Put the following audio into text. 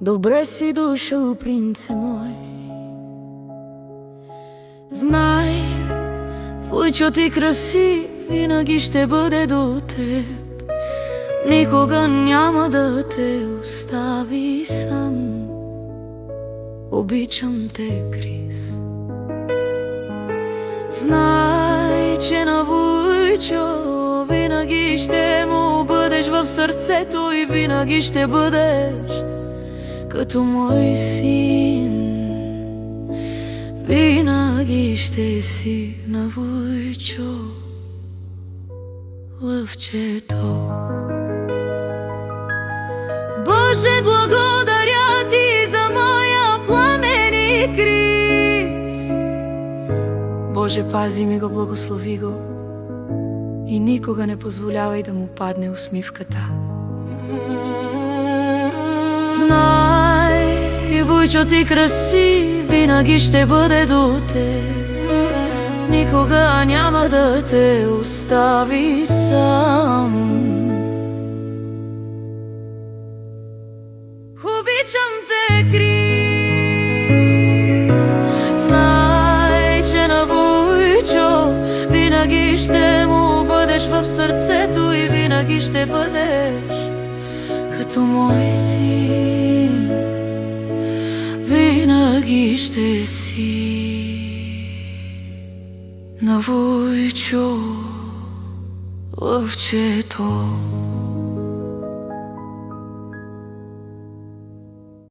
Добре си дошъл, принце мой. Знай, Вуйчо ти красив винаги ще бъде до теб. Никога няма да те остави сам. Обичам те, Крис. Знай, че на Вуйчо винаги ще му бъдеш в сърцето и винаги ще бъдеш като мой син. Винаги ще си на Вуйчо лъвчето. Боже, благодаря ти за моя пламен и Крис. Боже, пази ми го, благослови го и никога не позволявай да му падне усмивката. Знай, Вуйчо ти красив винаги ще бъде до теб. Никога няма да те остави сам. Обичам те, Крис. Знай, че на Вуйчо винаги ще му бъдеш в сърцето и винаги ще бъдеш като мой син. Винаги ще си на Вуйчо лъвчето.